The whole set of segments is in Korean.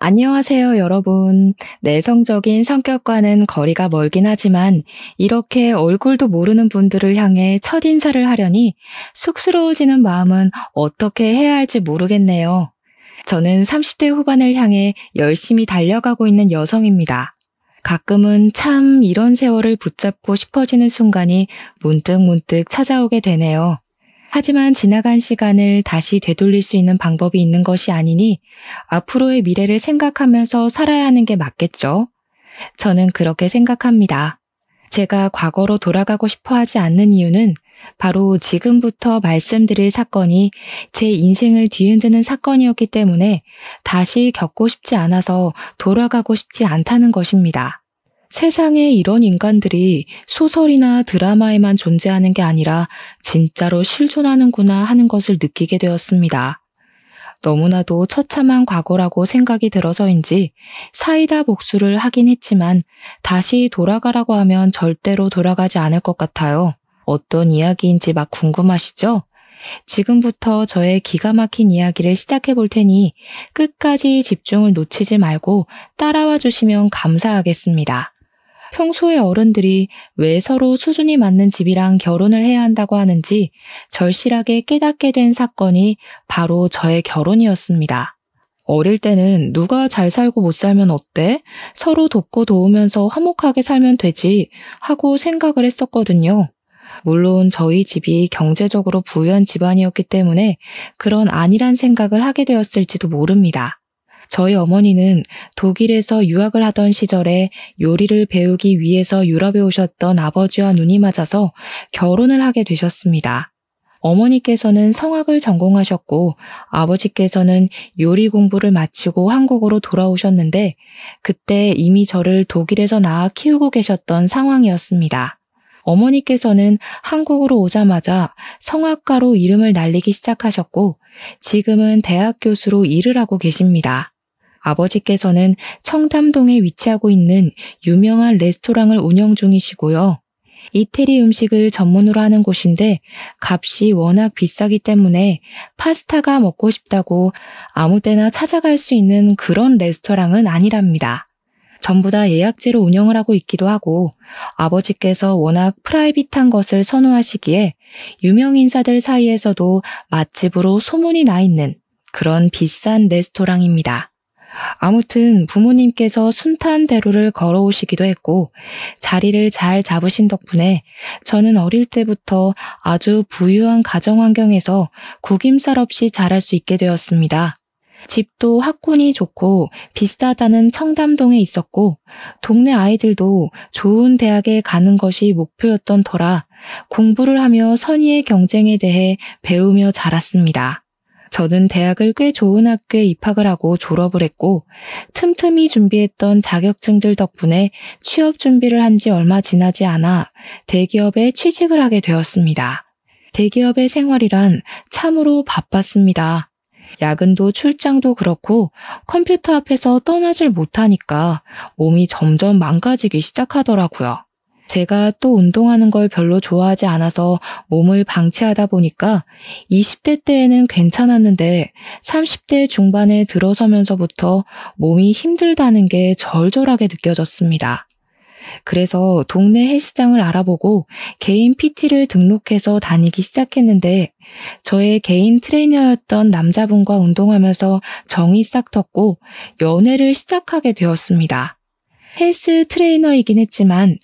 안녕하세요, 여러분. 내성적인 성격과는 거리가 멀긴 하지만 이렇게 얼굴도 모르는 분들을 향해 첫인사를 하려니 쑥스러워지는 마음은 어떻게 해야 할지 모르겠네요. 저는 30대 후반을 향해 열심히 달려가고 있는 여성입니다. 가끔은 참 이런 세월을 붙잡고 싶어지는 순간이 문득문득 찾아오게 되네요. 하지만 지나간 시간을 다시 되돌릴 수 있는 방법이 있는 것이 아니니 앞으로의 미래를 생각하면서 살아야 하는 게 맞겠죠? 저는 그렇게 생각합니다. 제가 과거로 돌아가고 싶어 하지 않는 이유는 바로 지금부터 말씀드릴 사건이 제 인생을 뒤흔드는 사건이었기 때문에 다시 겪고 싶지 않아서 돌아가고 싶지 않다는 것입니다. 세상에 이런 인간들이 소설이나 드라마에만 존재하는 게 아니라 진짜로 실존하는구나 하는 것을 느끼게 되었습니다. 너무나도 처참한 과거라고 생각이 들어서인지 사이다 복수를 하긴 했지만 다시 돌아가라고 하면 절대로 돌아가지 않을 것 같아요. 어떤 이야기인지 막 궁금하시죠? 지금부터 저의 기가 막힌 이야기를 시작해 볼 테니 끝까지 집중을 놓치지 말고 따라와 주시면 감사하겠습니다. 평소에 어른들이 왜 서로 수준이 맞는 집이랑 결혼을 해야 한다고 하는지 절실하게 깨닫게 된 사건이 바로 저의 결혼이었습니다. 어릴 때는 누가 잘 살고 못 살면 어때? 서로 돕고 도우면서 화목하게 살면 되지 하고 생각을 했었거든요. 물론 저희 집이 경제적으로 부유한 집안이었기 때문에 그런 안일한 생각을 하게 되었을지도 모릅니다. 저희 어머니는 독일에서 유학을 하던 시절에 요리를 배우기 위해서 유럽에 오셨던 아버지와 눈이 맞아서 결혼을 하게 되셨습니다. 어머니께서는 성악을 전공하셨고 아버지께서는 요리 공부를 마치고 한국으로 돌아오셨는데 그때 이미 저를 독일에서 낳아 키우고 계셨던 상황이었습니다. 어머니께서는 한국으로 오자마자 성악가로 이름을 날리기 시작하셨고 지금은 대학 교수로 일을 하고 계십니다. 아버지께서는 청담동에 위치하고 있는 유명한 레스토랑을 운영 중이시고요. 이태리 음식을 전문으로 하는 곳인데 값이 워낙 비싸기 때문에 파스타가 먹고 싶다고 아무 때나 찾아갈 수 있는 그런 레스토랑은 아니랍니다. 전부 다 예약제로 운영을 하고 있기도 하고 아버지께서 워낙 프라이빗한 것을 선호하시기에 유명 인사들 사이에서도 맛집으로 소문이 나 있는 그런 비싼 레스토랑입니다. 아무튼 부모님께서 순탄대로를 걸어오시기도 했고 자리를 잘 잡으신 덕분에 저는 어릴 때부터 아주 부유한 가정 환경에서 구김살 없이 자랄 수 있게 되었습니다. 집도 학군이 좋고 비싸다는 청담동에 있었고 동네 아이들도 좋은 대학에 가는 것이 목표였던 터라 공부를 하며 선의의 경쟁에 대해 배우며 자랐습니다. 저는 대학을 꽤 좋은 학교에 입학을 하고 졸업을 했고 틈틈이 준비했던 자격증들 덕분에 취업 준비를 한 지 얼마 지나지 않아 대기업에 취직을 하게 되었습니다. 대기업의 생활이란 참으로 바빴습니다. 야근도 출장도 그렇고 컴퓨터 앞에서 떠나질 못하니까 몸이 점점 망가지기 시작하더라고요. 제가 또 운동하는 걸 별로 좋아하지 않아서 몸을 방치하다 보니까 20대 때에는 괜찮았는데 30대 중반에 들어서면서부터 몸이 힘들다는 게 절절하게 느껴졌습니다. 그래서 동네 헬스장을 알아보고 개인 PT를 등록해서 다니기 시작했는데 저의 개인 트레이너였던 남자분과 운동하면서 정이 싹 텄고 연애를 시작하게 되었습니다. 헬스 트레이너이긴 했지만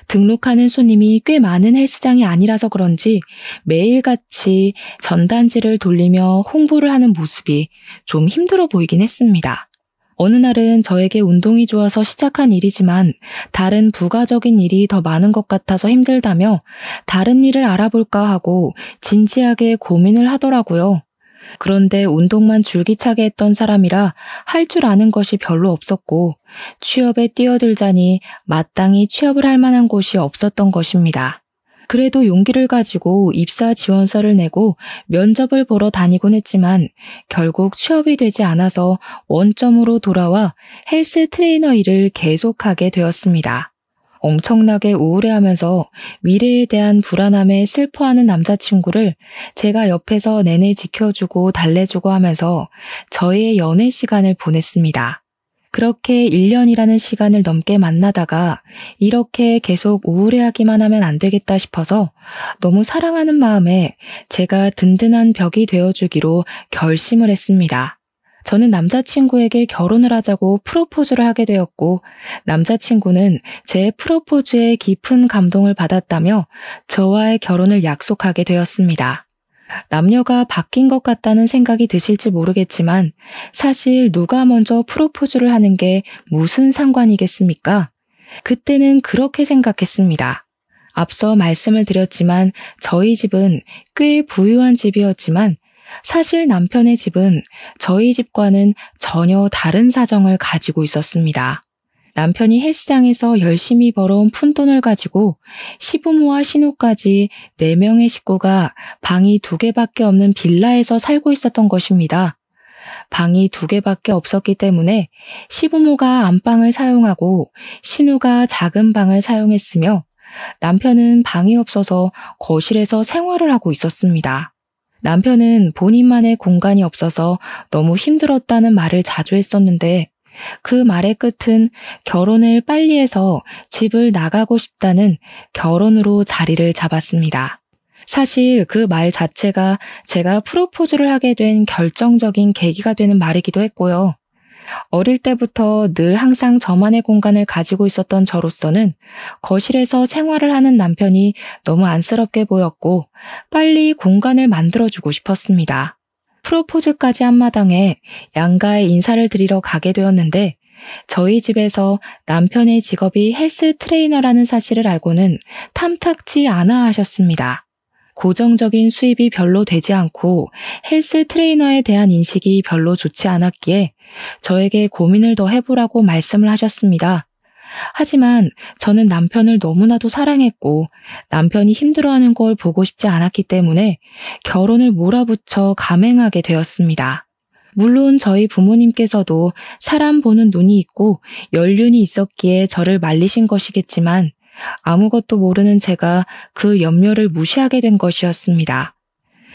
등록하는 손님이 꽤 많은 헬스장이 아니라서 그런지 매일같이 전단지를 돌리며 홍보를 하는 모습이 좀 힘들어 보이긴 했습니다. 어느 날은 저에게 운동이 좋아서 시작한 일이지만 다른 부가적인 일이 더 많은 것 같아서 힘들다며 다른 일을 알아볼까 하고 진지하게 고민을 하더라고요. 그런데 운동만 줄기차게 했던 사람이라 할 줄 아는 것이 별로 없었고 취업에 뛰어들자니 마땅히 취업을 할 만한 곳이 없었던 것입니다. 그래도 용기를 가지고 입사 지원서를 내고 면접을 보러 다니곤 했지만 결국 취업이 되지 않아서 원점으로 돌아와 헬스 트레이너 일을 계속하게 되었습니다. 엄청나게 우울해하면서 미래에 대한 불안함에 슬퍼하는 남자친구를 제가 옆에서 내내 지켜주고 달래주고 하면서 저희의 연애 시간을 보냈습니다. 그렇게 1년이라는 시간을 넘게 만나다가 이렇게 계속 우울해하기만 하면 안 되겠다 싶어서 너무 사랑하는 마음에 제가 든든한 벽이 되어주기로 결심을 했습니다. 저는 남자친구에게 결혼을 하자고 프로포즈를 하게 되었고 남자친구는 제 프로포즈에 깊은 감동을 받았다며 저와의 결혼을 약속하게 되었습니다. 남녀가 바뀐 것 같다는 생각이 드실지 모르겠지만 사실 누가 먼저 프로포즈를 하는 게 무슨 상관이겠습니까? 그때는 그렇게 생각했습니다. 앞서 말씀을 드렸지만 저희 집은 꽤 부유한 집이었지만 사실 남편의 집은 저희 집과는 전혀 다른 사정을 가지고 있었습니다. 남편이 헬스장에서 열심히 벌어온 푼돈을 가지고 시부모와 신우까지 4명의 식구가 방이 2개밖에 없는 빌라에서 살고 있었던 것입니다. 방이 2개밖에 없었기 때문에 시부모가 안방을 사용하고 신우가 작은 방을 사용했으며 남편은 방이 없어서 거실에서 생활을 하고 있었습니다. 남편은 본인만의 공간이 없어서 너무 힘들었다는 말을 자주 했었는데 그 말의 끝은 결혼을 빨리 해서 집을 나가고 싶다는 결혼으로 자리를 잡았습니다. 사실 그 말 자체가 제가 프로포즈를 하게 된 결정적인 계기가 되는 말이기도 했고요. 어릴 때부터 늘 항상 저만의 공간을 가지고 있었던 저로서는 거실에서 생활을 하는 남편이 너무 안쓰럽게 보였고 빨리 공간을 만들어주고 싶었습니다. 프로포즈까지 한 마당에 양가에 인사를 드리러 가게 되었는데 저희 집에서 남편의 직업이 헬스 트레이너라는 사실을 알고는 탐탁지 않아 하셨습니다. 고정적인 수입이 별로 되지 않고 헬스 트레이너에 대한 인식이 별로 좋지 않았기에 저에게 고민을 더 해보라고 말씀을 하셨습니다. 하지만 저는 남편을 너무나도 사랑했고 남편이 힘들어하는 걸 보고 싶지 않았기 때문에 결혼을 몰아붙여 감행하게 되었습니다. 물론 저희 부모님께서도 사람 보는 눈이 있고 연륜이 있었기에 저를 말리신 것이겠지만 아무것도 모르는 제가 그 염려를 무시하게 된 것이었습니다.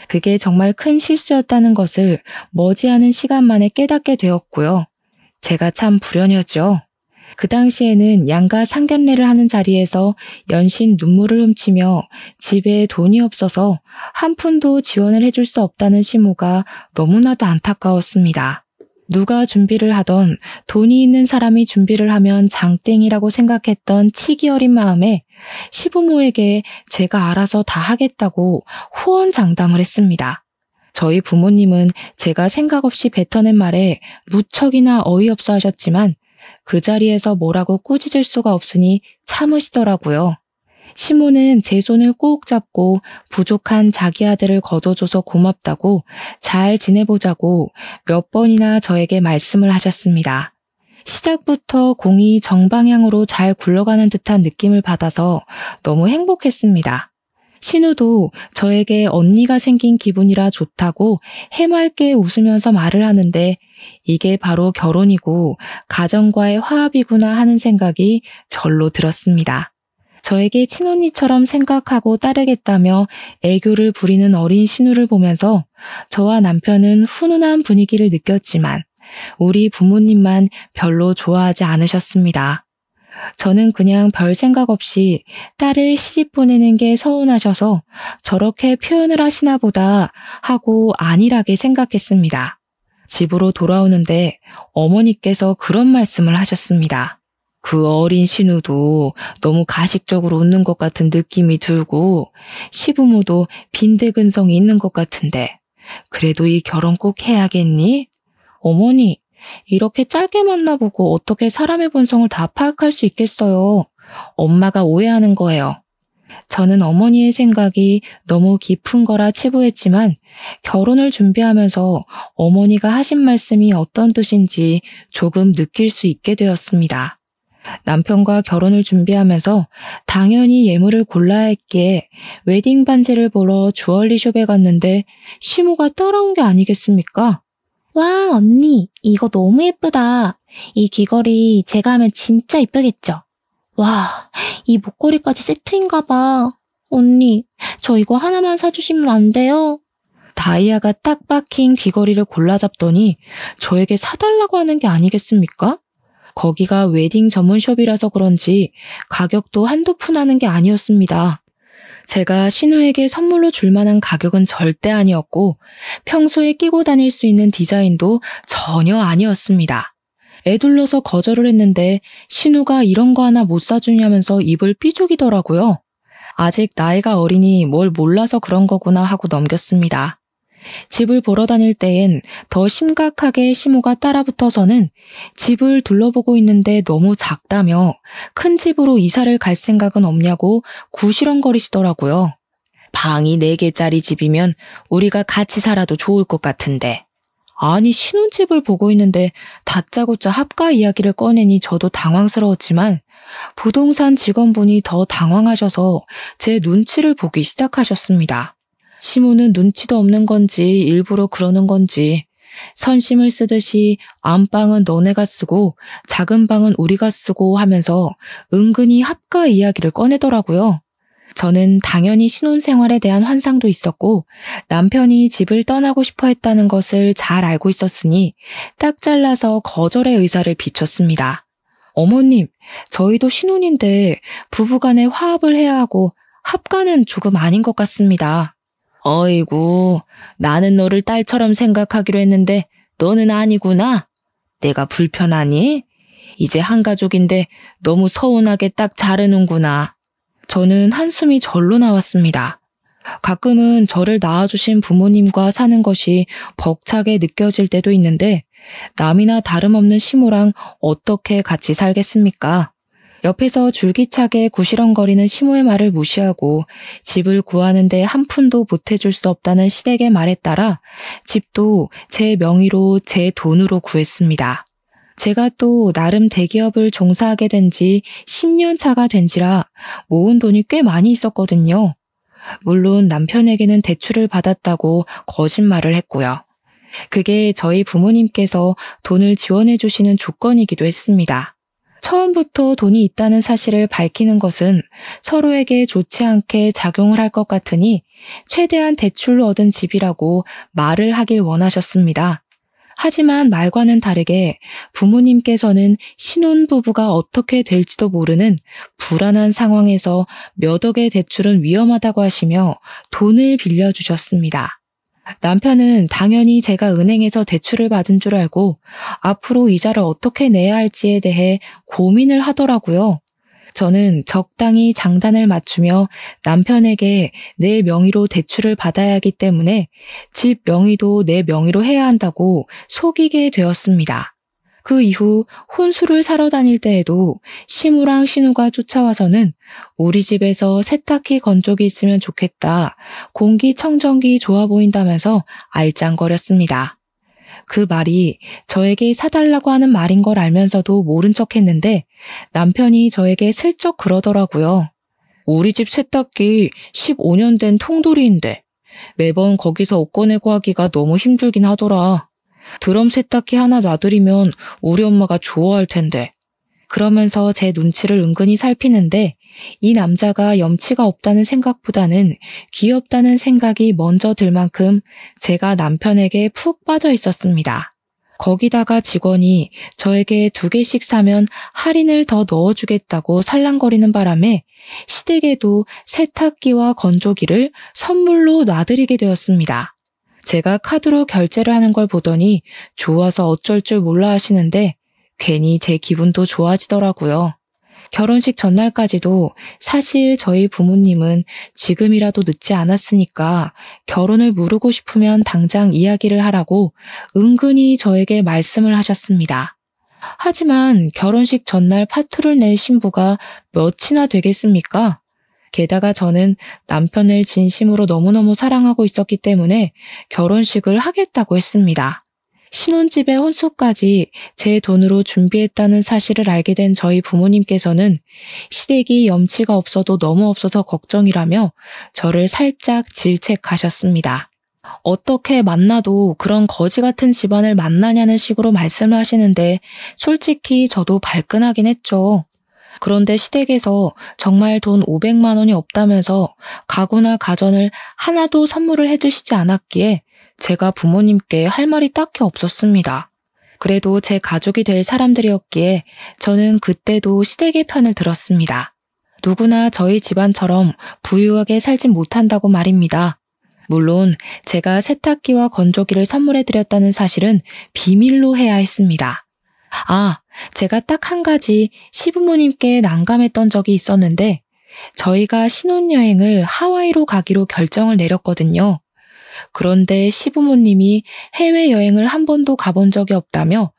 그게 정말 큰 실수였다는 것을 머지않은 시간 만에 깨닫게 되었고요. 제가 참 불현이었죠. 그 당시에는 양가 상견례를 하는 자리에서 연신 눈물을 훔치며 집에 돈이 없어서 한 푼도 지원을 해줄 수 없다는 시모가 너무나도 안타까웠습니다. 누가 준비를 하던 돈이 있는 사람이 준비를 하면 장땡이라고 생각했던 치기 어린 마음에 시부모에게 제가 알아서 다 하겠다고 호언장담을 했습니다. 저희 부모님은 제가 생각 없이 뱉어낸 말에 무척이나 어이없어 하셨지만 그 자리에서 뭐라고 꾸짖을 수가 없으니 참으시더라고요. 시모는 제 손을 꼭 잡고 부족한 자기 아들을 거둬줘서 고맙다고 잘 지내보자고 몇 번이나 저에게 말씀을 하셨습니다. 시작부터 공이 정방향으로 잘 굴러가는 듯한 느낌을 받아서 너무 행복했습니다. 신우도 저에게 언니가 생긴 기분이라 좋다고 해맑게 웃으면서 말을 하는데 이게 바로 결혼이고 가정과의 화합이구나 하는 생각이 절로 들었습니다. 저에게 친언니처럼 생각하고 따르겠다며 애교를 부리는 어린 신우를 보면서 저와 남편은 훈훈한 분위기를 느꼈지만 우리 부모님만 별로 좋아하지 않으셨습니다. 저는 그냥 별 생각 없이 딸을 시집 보내는 게 서운하셔서 저렇게 표현을 하시나 보다 하고 안일하게 생각했습니다. 집으로 돌아오는데 어머니께서 그런 말씀을 하셨습니다. 그 어린 신우도 너무 가식적으로 웃는 것 같은 느낌이 들고 시부모도 빈대근성이 있는 것 같은데 그래도 이 결혼 꼭 해야겠니? 어머니, 이렇게 짧게 만나보고 어떻게 사람의 본성을 다 파악할 수 있겠어요? 엄마가 오해하는 거예요. 저는 어머니의 생각이 너무 깊은 거라 치부했지만 결혼을 준비하면서 어머니가 하신 말씀이 어떤 뜻인지 조금 느낄 수 있게 되었습니다. 남편과 결혼을 준비하면서 당연히 예물을 골라야 했기에 웨딩 반지를 보러 주얼리숍에 갔는데 시모가 따라온 게 아니겠습니까? 와, 언니, 이거 너무 예쁘다. 이 귀걸이 제가 하면 진짜 예쁘겠죠? 와, 이 목걸이까지 세트인가 봐. 언니, 저 이거 하나만 사주시면 안 돼요? 다이아가 딱 박힌 귀걸이를 골라 잡더니 저에게 사달라고 하는 게 아니겠습니까? 거기가 웨딩 전문숍이라서 그런지 가격도 한두 푼 하는 게 아니었습니다. 제가 신우에게 선물로 줄 만한 가격은 절대 아니었고 평소에 끼고 다닐 수 있는 디자인도 전혀 아니었습니다. 애둘러서 거절을 했는데 신우가 이런 거 하나 못 사주냐면서 입을 삐죽이더라고요. 아직 나이가 어리니 뭘 몰라서 그런 거구나 하고 넘겼습니다. 집을 보러 다닐 때엔 더 심각하게 시모가 따라붙어서는 집을 둘러보고 있는데 너무 작다며 큰 집으로 이사를 갈 생각은 없냐고 구시렁거리시더라고요. 방이 4개짜리 집이면 우리가 같이 살아도 좋을 것 같은데. 아니, 신혼집을 보고 있는데 다짜고짜 합가 이야기를 꺼내니 저도 당황스러웠지만 부동산 직원분이 더 당황하셔서 제 눈치를 보기 시작하셨습니다. 시모는 눈치도 없는 건지 일부러 그러는 건지 선심을 쓰듯이 안방은 너네가 쓰고 작은 방은 우리가 쓰고 하면서 은근히 합가 이야기를 꺼내더라고요. 저는 당연히 신혼생활에 대한 환상도 있었고 남편이 집을 떠나고 싶어 했다는 것을 잘 알고 있었으니 딱 잘라서 거절의 의사를 비췄습니다. 어머님, 저희도 신혼인데 부부간에 화합을 해야 하고 합가는 조금 아닌 것 같습니다. 어이구, 나는 너를 딸처럼 생각하기로 했는데 너는 아니구나. 내가 불편하니? 이제 한 가족인데 너무 서운하게 딱 자르는구나. 저는 한숨이 절로 나왔습니다. 가끔은 저를 낳아주신 부모님과 사는 것이 벅차게 느껴질 때도 있는데 남이나 다름없는 시모랑 어떻게 같이 살겠습니까? 옆에서 줄기차게 구시렁거리는 시모의 말을 무시하고 집을 구하는데 한 푼도 보태줄 수 없다는 시댁의 말에 따라 집도 제 명의로 제 돈으로 구했습니다. 제가 또 나름 대기업을 종사하게 된 지 10년 차가 된지라 모은 돈이 꽤 많이 있었거든요. 물론 남편에게는 대출을 받았다고 거짓말을 했고요. 그게 저희 부모님께서 돈을 지원해 주시는 조건이기도 했습니다. 처음부터 돈이 있다는 사실을 밝히는 것은 서로에게 좋지 않게 작용을 할 것 같으니 최대한 대출로 얻은 집이라고 말을 하길 원하셨습니다. 하지만 말과는 다르게 부모님께서는 신혼부부가 어떻게 될지도 모르는 불안한 상황에서 몇 억의 대출은 위험하다고 하시며 돈을 빌려주셨습니다. 남편은 당연히 제가 은행에서 대출을 받은 줄 알고 앞으로 이자를 어떻게 내야 할지에 대해 고민을 하더라고요. 저는 적당히 장단을 맞추며 남편에게 내 명의로 대출을 받아야 하기 때문에 집 명의도 내 명의로 해야 한다고 속이게 되었습니다. 그 이후 혼수를 사러 다닐 때에도 시무랑 신우가 쫓아와서는 우리 집에서 세탁기 건조기 있으면 좋겠다, 공기청정기 좋아 보인다면서 알짱거렸습니다. 그 말이 저에게 사달라고 하는 말인 걸 알면서도 모른 척 했는데 남편이 저에게 슬쩍 그러더라고요. 우리 집 세탁기 15년 된 통돌이인데 매번 거기서 옷 꺼내고 하기가 너무 힘들긴 하더라. 드럼 세탁기 하나 놔드리면 우리 엄마가 좋아할 텐데. 그러면서 제 눈치를 은근히 살피는데 이 남자가 염치가 없다는 생각보다는 귀엽다는 생각이 먼저 들 만큼 제가 남편에게 푹 빠져 있었습니다. 거기다가 직원이 저에게 2개씩 사면 할인을 더 넣어주겠다고 살랑거리는 바람에 시댁에도 세탁기와 건조기를 선물로 놔드리게 되었습니다. 제가 카드로 결제를 하는 걸 보더니 좋아서 어쩔 줄 몰라 하시는데 괜히 제 기분도 좋아지더라고요. 결혼식 전날까지도 사실 저희 부모님은 지금이라도 늦지 않았으니까 결혼을 미루고 싶으면 당장 이야기를 하라고 은근히 저에게 말씀을 하셨습니다. 하지만 결혼식 전날 파투를 낼 신부가 몇이나 되겠습니까? 게다가 저는 남편을 진심으로 너무너무 사랑하고 있었기 때문에 결혼식을 하겠다고 했습니다. 신혼집의 혼수까지 제 돈으로 준비했다는 사실을 알게 된 저희 부모님께서는 시댁이 염치가 없어도 너무 없어서 걱정이라며 저를 살짝 질책하셨습니다. 어떻게 만나도 그런 거지 같은 집안을 만나냐는 식으로 말씀을 하시는데 솔직히 저도 발끈하긴 했죠. 그런데 시댁에서 정말 돈 500만 원이 없다면서 가구나 가전을 하나도 선물을 해주시지 않았기에 제가 부모님께 할 말이 딱히 없었습니다. 그래도 제 가족이 될 사람들이었기에 저는 그때도 시댁의 편을 들었습니다. 누구나 저희 집안처럼 부유하게 살진 못한다고 말입니다. 물론 제가 세탁기와 건조기를 선물해드렸다는 사실은 비밀로 해야 했습니다. 제가 딱 한 가지 시부모님께 난감했던 적이 있었는데 저희가 신혼여행을 하와이로 가기로 결정을 내렸거든요. 그런데 시부모님이 해외여행을 한 번도 가본 적이 없다며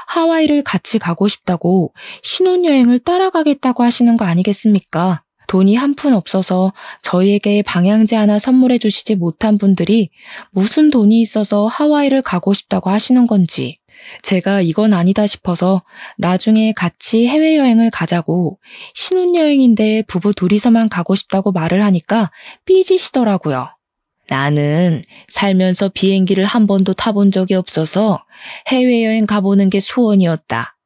하와이를 같이 가고 싶다고 신혼여행을 따라가겠다고 하시는 거 아니겠습니까? 돈이 한 푼 없어서 저희에게 방향제 하나 선물해 주시지 못한 분들이 무슨 돈이 있어서 하와이를 가고 싶다고 하시는 건지 제가 이건 아니다 싶어서 나중에 같이 해외여행을 가자고 신혼여행인데 부부 둘이서만 가고 싶다고 말을 하니까 삐지시더라고요. 나는 살면서 비행기를 한 번도 타본 적이 없어서 해외여행 가보는 게 소원이었다.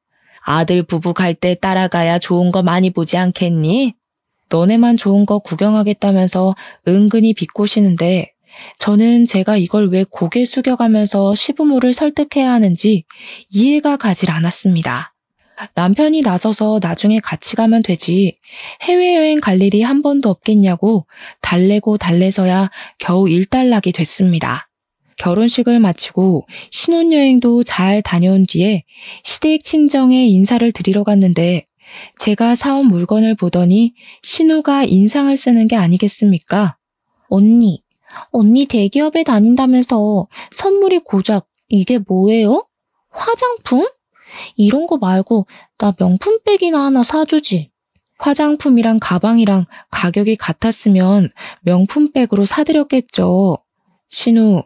아들 부부 갈 때 따라가야 좋은 거 많이 보지 않겠니? 너네만 좋은 거 구경하겠다면서 은근히 비꼬시는데 저는 제가 이걸 왜 고개 숙여가면서 시부모를 설득해야 하는지 이해가 가질 않았습니다. 남편이 나서서 나중에 같이 가면 되지 해외여행 갈 일이 한 번도 없겠냐고 달래고 달래서야 겨우 일단락이 됐습니다. 결혼식을 마치고 신혼여행도 잘 다녀온 뒤에 시댁 친정에 인사를 드리러 갔는데 제가 사온 물건을 보더니 신우가 인상을 쓰는 게 아니겠습니까? 언니 대기업에 다닌다면서 선물이 고작 이게 뭐예요? 화장품? 이런 거 말고 나 명품백이나 하나 사주지. 화장품이랑 가방이랑 가격이 같았으면 명품백으로 사드렸겠죠. 신우,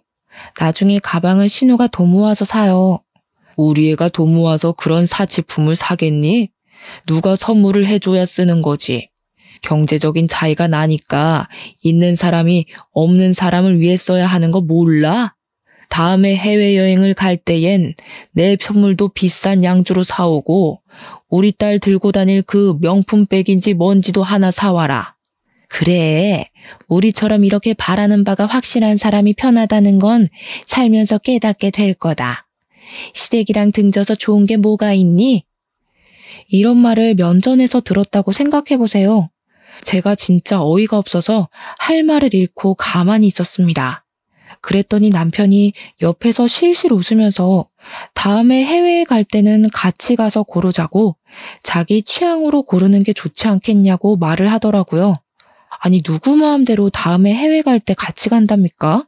나중에 가방은 신우가 돈 모아서 사요. 우리 애가 돈 모아서 그런 사치품을 사겠니? 누가 선물을 해줘야 쓰는 거지. 경제적인 차이가 나니까 있는 사람이 없는 사람을 위해 써야 하는 거 몰라? 다음에 해외여행을 갈 때엔 내 선물도 비싼 양주로 사오고 우리 딸 들고 다닐 그 명품백인지 뭔지도 하나 사와라. 그래, 우리처럼 이렇게 바라는 바가 확실한 사람이 편하다는 건 살면서 깨닫게 될 거다. 시댁이랑 등져서 좋은 게 뭐가 있니? 이런 말을 면전에서 들었다고 생각해보세요. 제가 진짜 어이가 없어서 할 말을 잃고 가만히 있었습니다. 그랬더니 남편이 옆에서 실실 웃으면서 다음에 해외에 갈 때는 같이 가서 고르자고 자기 취향으로 고르는 게 좋지 않겠냐고 말을 하더라고요. 아니 누구 마음대로 다음에 해외 갈 때 같이 간답니까?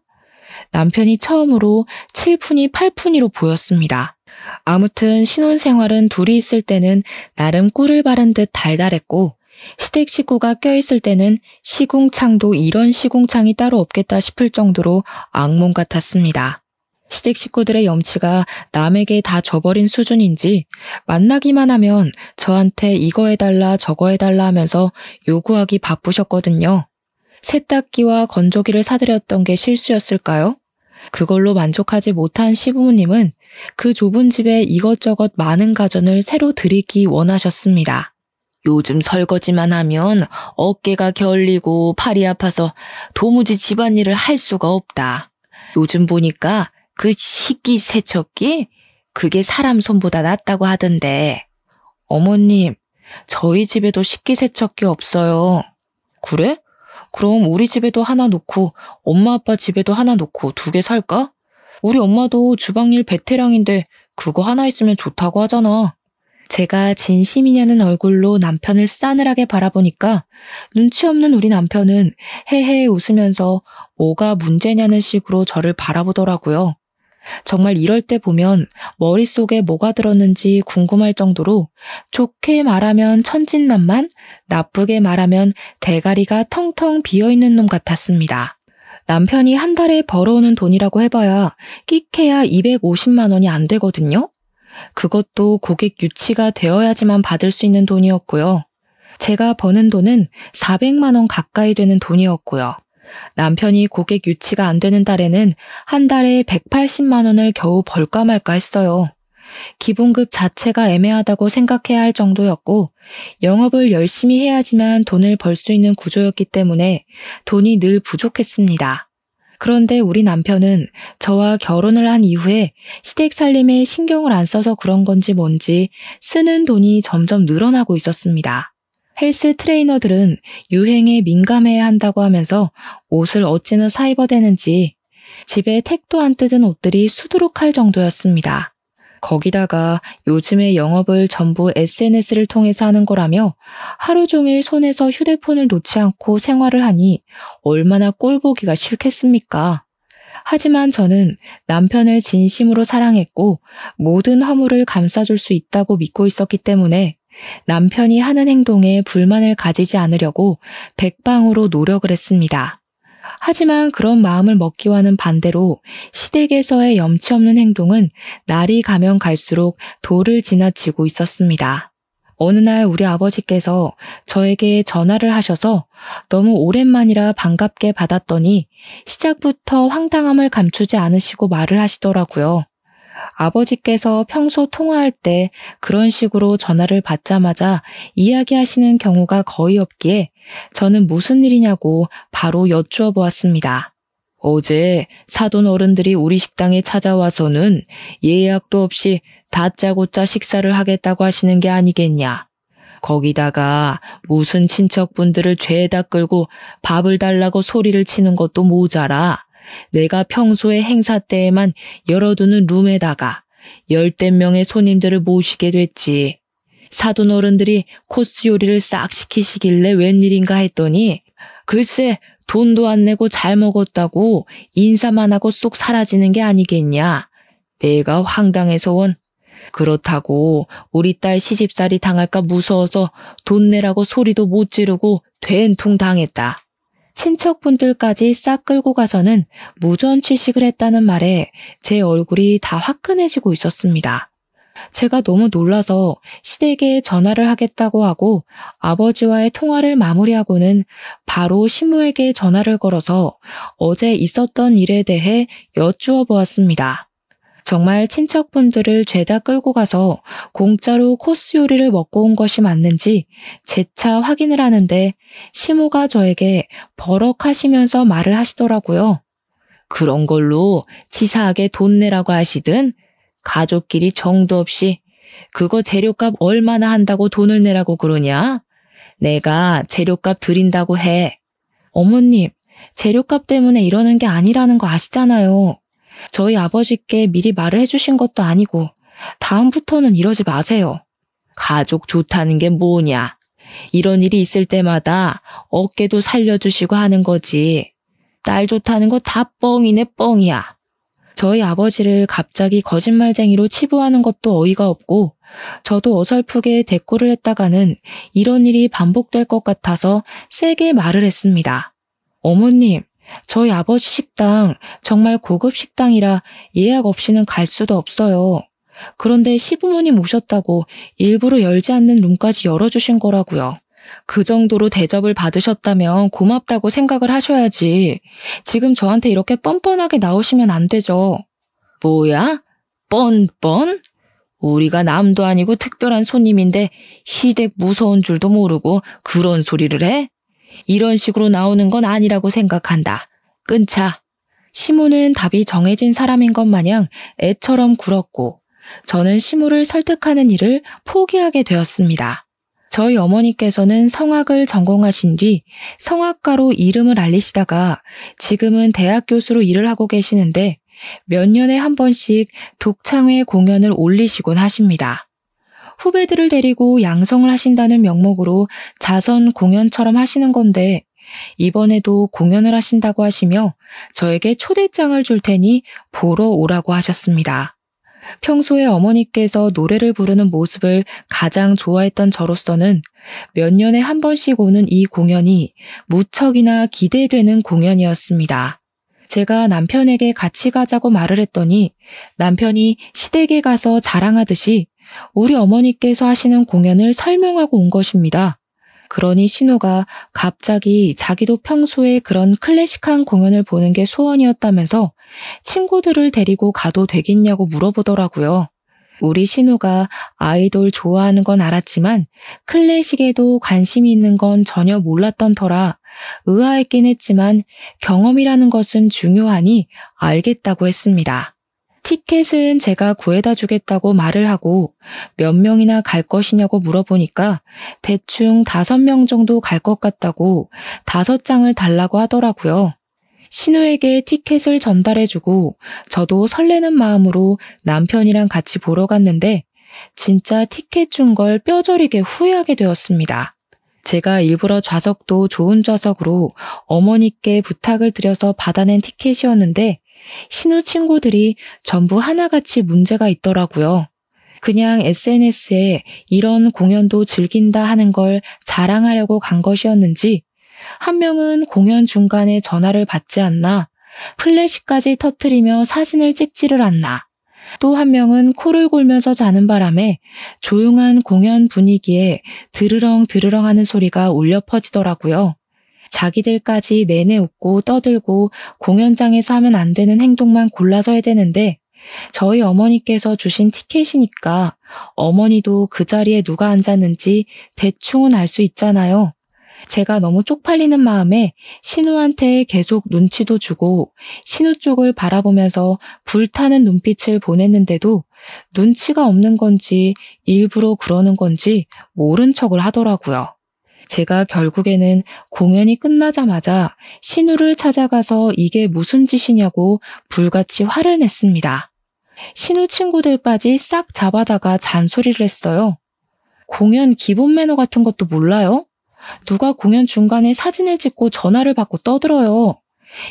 남편이 처음으로 7푼이 8푼이로 보였습니다. 아무튼 신혼생활은 둘이 있을 때는 나름 꿀을 바른 듯 달달했고 시댁 식구가 껴있을 때는 시궁창도 이런 시궁창이 따로 없겠다 싶을 정도로 악몽 같았습니다. 시댁 식구들의 염치가 남에게 다 져버린 수준인지 만나기만 하면 저한테 이거 해달라 저거 해달라 하면서 요구하기 바쁘셨거든요. 세탁기와 건조기를 사드렸던 게 실수였을까요? 그걸로 만족하지 못한 시부모님은 그 좁은 집에 이것저것 많은 가전을 새로 들이기 원하셨습니다. 요즘 설거지만 하면 어깨가 결리고 팔이 아파서 도무지 집안일을 할 수가 없다. 요즘 보니까 그 식기세척기? 그게 사람 손보다 낫다고 하던데. 어머님, 저희 집에도 식기세척기 없어요. 그래? 그럼 우리 집에도 하나 놓고 엄마 아빠 집에도 하나 놓고 2개 살까? 우리 엄마도 주방일 베테랑인데 그거 하나 있으면 좋다고 하잖아. 제가 진심이냐는 얼굴로 남편을 싸늘하게 바라보니까 눈치 없는 우리 남편은 헤헤 웃으면서 뭐가 문제냐는 식으로 저를 바라보더라고요. 정말 이럴 때 보면 머릿속에 뭐가 들었는지 궁금할 정도로 좋게 말하면 천진난만, 나쁘게 말하면 대가리가 텅텅 비어있는 놈 같았습니다. 남편이 한 달에 벌어오는 돈이라고 해봐야 끼케야 250만 원이 안 되거든요. 그것도 고객 유치가 되어야지만 받을 수 있는 돈이었고요. 제가 버는 돈은 400만 원 가까이 되는 돈이었고요. 남편이 고객 유치가 안 되는 달에는 한 달에 180만 원을 겨우 벌까 말까 했어요. 기본급 자체가 애매하다고 생각해야 할 정도였고 영업을 열심히 해야지만 돈을 벌 수 있는 구조였기 때문에 돈이 늘 부족했습니다. 그런데 우리 남편은 저와 결혼을 한 이후에 시댁 살림에 신경을 안 써서 그런 건지 뭔지 쓰는 돈이 점점 늘어나고 있었습니다. 헬스 트레이너들은 유행에 민감해야 한다고 하면서 옷을 어찌나 사입어대는지 집에 택도 안 뜯은 옷들이 수두룩할 정도였습니다. 거기다가 요즘의 영업을 전부 SNS를 통해서 하는 거라며 하루 종일 손에서 휴대폰을 놓지 않고 생활을 하니 얼마나 꼴보기가 싫겠습니까? 하지만 저는 남편을 진심으로 사랑했고 모든 허물을 감싸줄 수 있다고 믿고 있었기 때문에 남편이 하는 행동에 불만을 가지지 않으려고 백방으로 노력을 했습니다. 하지만 그런 마음을 먹기와는 반대로 시댁에서의 염치 없는 행동은 날이 가면 갈수록 도를 지나치고 있었습니다. 어느 날 우리 아버지께서 저에게 전화를 하셔서 너무 오랜만이라 반갑게 받았더니 시작부터 황당함을 감추지 않으시고 말을 하시더라고요. 아버지께서 평소 통화할 때 그런 식으로 전화를 받자마자 이야기하시는 경우가 거의 없기에 저는 무슨 일이냐고 바로 여쭈어 보았습니다. 어제 사돈 어른들이 우리 식당에 찾아와서는 예약도 없이 다짜고짜 식사를 하겠다고 하시는 게 아니겠냐. 거기다가 무슨 친척분들을 죄다 끌고 밥을 달라고 소리를 치는 것도 모자라 내가 평소에 행사 때에만 열어두는 룸에다가 10대 명의 손님들을 모시게 됐지. 사돈 어른들이 코스 요리를 싹 시키시길래 웬일인가 했더니 글쎄 돈도 안 내고 잘 먹었다고 인사만 하고 쏙 사라지는 게 아니겠냐. 내가 황당해서 원. 그렇다고 우리 딸 시집살이 당할까 무서워서 돈 내라고 소리도 못 지르고 된통 당했다. 친척분들까지 싹 끌고 가서는 무전취식을 했다는 말에 제 얼굴이 다 화끈해지고 있었습니다. 제가 너무 놀라서 시댁에 전화를 하겠다고 하고 아버지와의 통화를 마무리하고는 바로 시모에게 전화를 걸어서 어제 있었던 일에 대해 여쭈어 보았습니다. 정말 친척분들을 죄다 끌고 가서 공짜로 코스 요리를 먹고 온 것이 맞는지 재차 확인을 하는데 시모가 저에게 버럭하시면서 말을 하시더라고요. 그런 걸로 치사하게 돈 내라고 하시든 가족끼리 정도 없이 그거 재료값 얼마나 한다고 돈을 내라고 그러냐? 내가 재료값 드린다고 해. 어머님, 재료값 때문에 이러는 게 아니라는 거 아시잖아요. 저희 아버지께 미리 말을 해주신 것도 아니고 다음부터는 이러지 마세요. 가족 좋다는 게 뭐냐. 이런 일이 있을 때마다 어깨도 살려주시고 하는 거지. 딸 좋다는 거 다 뻥이네 뻥이야. 저희 아버지를 갑자기 거짓말쟁이로 치부하는 것도 어이가 없고 저도 어설프게 대꾸를 했다가는 이런 일이 반복될 것 같아서 세게 말을 했습니다. 어머님, 저희 아버지 식당 정말 고급 식당이라 예약 없이는 갈 수도 없어요. 그런데 시부모님 오셨다고 일부러 열지 않는 룸까지 열어주신 거라고요. 그 정도로 대접을 받으셨다면 고맙다고 생각을 하셔야지. 지금 저한테 이렇게 뻔뻔하게 나오시면 안 되죠. 뭐야? 뻔뻔? 우리가 남도 아니고 특별한 손님인데 시댁 무서운 줄도 모르고 그런 소리를 해? 이런 식으로 나오는 건 아니라고 생각한다. 끊자. 시모는 답이 정해진 사람인 것 마냥 애처럼 굴었고 저는 시모를 설득하는 일을 포기하게 되었습니다. 저희 어머니께서는 성악을 전공하신 뒤 성악가로 이름을 알리시다가 지금은 대학 교수로 일을 하고 계시는데 몇 년에 한 번씩 독창회 공연을 올리시곤 하십니다. 후배들을 데리고 양성을 하신다는 명목으로 자선 공연처럼 하시는 건데 이번에도 공연을 하신다고 하시며 저에게 초대장을 줄 테니 보러 오라고 하셨습니다. 평소에 어머니께서 노래를 부르는 모습을 가장 좋아했던 저로서는 몇 년에 한 번씩 오는 이 공연이 무척이나 기대되는 공연이었습니다. 제가 남편에게 같이 가자고 말을 했더니 남편이 시댁에 가서 자랑하듯이 우리 어머니께서 하시는 공연을 설명하고 온 것입니다. 그러니 신우가 갑자기 자기도 평소에 그런 클래식한 공연을 보는 게 소원이었다면서 친구들을 데리고 가도 되겠냐고 물어보더라고요. 우리 신우가 아이돌 좋아하는 건 알았지만 클래식에도 관심이 있는 건 전혀 몰랐던 터라 의아했긴 했지만 경험이라는 것은 중요하니 알겠다고 했습니다. 티켓은 제가 구해다 주겠다고 말을 하고 몇 명이나 갈 것이냐고 물어보니까 대충 5명 정도 갈 것 같다고 5장을 달라고 하더라고요. 신우에게 티켓을 전달해주고 저도 설레는 마음으로 남편이랑 같이 보러 갔는데 진짜 티켓 준 걸 뼈저리게 후회하게 되었습니다. 제가 일부러 좌석도 좋은 좌석으로 어머니께 부탁을 드려서 받아낸 티켓이었는데 신우 친구들이 전부 하나같이 문제가 있더라고요. 그냥 SNS에 이런 공연도 즐긴다 하는 걸 자랑하려고 간 것이었는지 한 명은 공연 중간에 전화를 받지 않나, 플래시까지 터뜨리며 사진을 찍지를 않나, 또 한 명은 코를 골면서 자는 바람에 조용한 공연 분위기에 드르렁 드르렁 하는 소리가 울려 퍼지더라고요. 자기들까지 내내 웃고 떠들고 공연장에서 하면 안 되는 행동만 골라서 해야 되는데 저희 어머니께서 주신 티켓이니까 어머니도 그 자리에 누가 앉았는지 대충은 알 수 있잖아요. 제가 너무 쪽팔리는 마음에 신우한테 계속 눈치도 주고 신우 쪽을 바라보면서 불타는 눈빛을 보냈는데도 눈치가 없는 건지 일부러 그러는 건지 모른 척을 하더라고요. 제가 결국에는 공연이 끝나자마자 신우를 찾아가서 이게 무슨 짓이냐고 불같이 화를 냈습니다. 신우 친구들까지 싹 잡아다가 잔소리를 했어요. 공연 기본 매너 같은 것도 몰라요? 누가 공연 중간에 사진을 찍고 전화를 받고 떠들어요.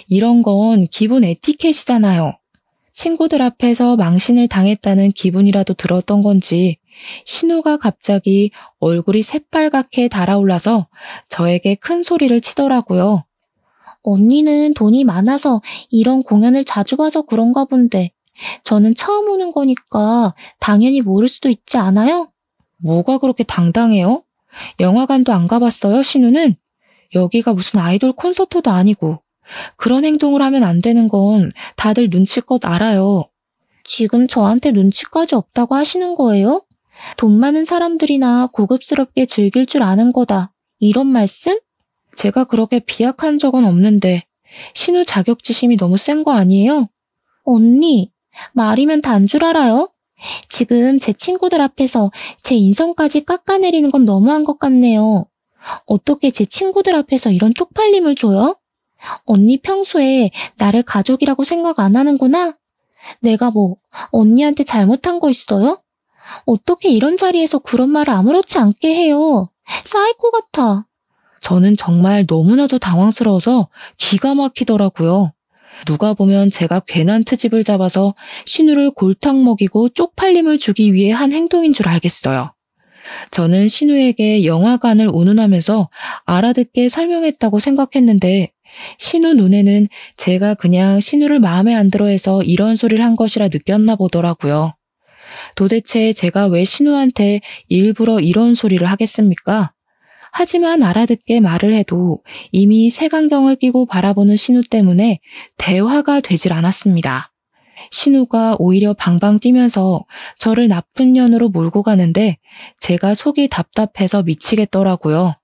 이런 건 기본 에티켓이잖아요. 친구들 앞에서 망신을 당했다는 기분이라도 들었던 건지 신우가 갑자기 얼굴이 새빨갛게 달아올라서 저에게 큰 소리를 치더라고요. 언니는 돈이 많아서 이런 공연을 자주 봐서 그런가 본데 저는 처음 오는 거니까 당연히 모를 수도 있지 않아요? 뭐가 그렇게 당당해요? 영화관도 안 가봤어요, 신우는? 여기가 무슨 아이돌 콘서트도 아니고. 그런 행동을 하면 안 되는 건 다들 눈치껏 알아요. 지금 저한테 눈치까지 없다고 하시는 거예요? 돈 많은 사람들이나 고급스럽게 즐길 줄 아는 거다. 이런 말씀? 제가 그렇게 비약한 적은 없는데 신우 자격지심이 너무 센 거 아니에요? 언니, 말이면 단 줄 알아요? 지금 제 친구들 앞에서 제 인성까지 깎아내리는 건 너무한 것 같네요. 어떻게 제 친구들 앞에서 이런 쪽팔림을 줘요? 언니 평소에 나를 가족이라고 생각 안 하는구나? 내가 뭐 언니한테 잘못한 거 있어요? 어떻게 이런 자리에서 그런 말을 아무렇지 않게 해요? 사이코 같아. 저는 정말 너무나도 당황스러워서 기가 막히더라고요. 누가 보면 제가 괜한 트집을 잡아서 신우를 골탕 먹이고 쪽팔림을 주기 위해 한 행동인 줄 알겠어요. 저는 신우에게 영화관을 운운하면서 알아듣게 설명했다고 생각했는데 신우 눈에는 제가 그냥 신우를 마음에 안 들어 해서 이런 소리를 한 것이라 느꼈나 보더라고요. 도대체 제가 왜 신우한테 일부러 이런 소리를 하겠습니까? 하지만 알아듣게 말을 해도 이미 색안경을 끼고 바라보는 신우 때문에 대화가 되질 않았습니다. 신우가 오히려 방방 뛰면서 저를 나쁜 년으로 몰고 가는데 제가 속이 답답해서 미치겠더라고요.